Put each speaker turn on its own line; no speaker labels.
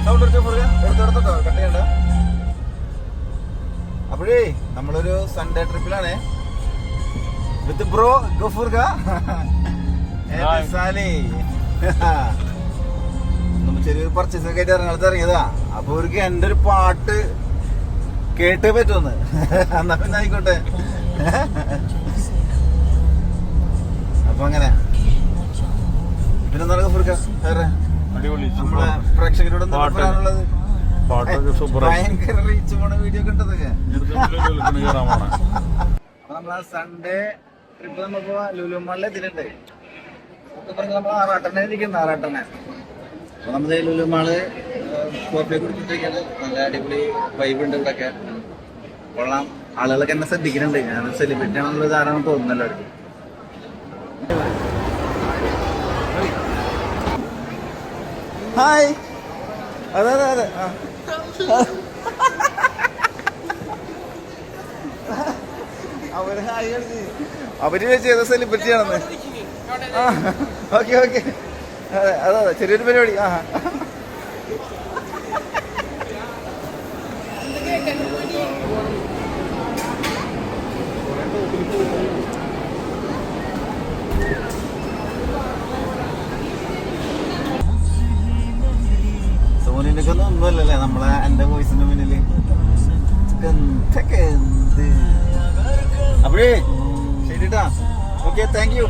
Sound എടുത്തോട്ടോ cut ചെയ്യണ്ട. അപ്പോഴേ നമ്മളൊരു സൺഡേ ട്രിപ്പിലാണ് വിത്ത് ബ്രോ ഗഫൂർഗ സാലി. നമ്മൾ ചെറിയൊരു പർച്ചേസ് ഒക്കെ ആയിട്ട് എറണാകുളത്ത് ഇറങ്ങിയതാ. അപ്പൊ അവർക്ക് എന്റെ ഒരു പാട്ട് കേട്ടേ പറ്റുമെന്ന്. എന്നാ പിന്നെ ആയിക്കോട്ടെ. അപ്പൊ അങ്ങനെ പിന്നെന്താണ് ഗഫൂർഗ വേറെ നമ്മളെ പ്രേക്ഷകരോട് എന്താ പറയാനുള്ളത്? ഭയങ്കര റീച്ച് പോണ വീഡിയോ കണ്ടതൊക്കെ. അപ്പൊ നമ്മളാ സൺഡേ ട്രിപ്പ് നമ്മളിപ്പോ ലുലു മാളിൽ എത്തിയിട്ടുണ്ട്. നമ്മൾ ആറാട്ടനെ ഇരിക്കുന്നത് ആറാട്ടനെ. അപ്പൊ നമ്മുടെ ലുലു മാള് കോഫി കുടിച്ചിട്ടൊക്കെയാണ്. നല്ല അടിപൊളി വൈബ് ഉണ്ട് ഇവിടെയൊക്കെ. കൊള്ളാം. ആളുകളൊക്കെ എന്നെ ശ്രദ്ധിക്കുന്നുണ്ട്. ഞാൻ സെലിബ്രിറ്റി ആണെന്നുള്ള ധാരണ തോന്നുന്നല്ലോ അവർക്ക്. ഹായ്. അതെ അതെ അതെ. അവര് ചെയ്ത സെലിബ്രിറ്റി ആണെന്ന്. Okay okay. അതെ അതെ അതെ ചെറിയൊരു പരിപാടി. ആ സോനിനൊക്കെ ഒന്നുമല്ലല്ലേ നമ്മളെ എന്റെ വോയിസിന്റെ മുന്നില്. അപ്പോഴേ ശരിട്ടാ. Okay thank you.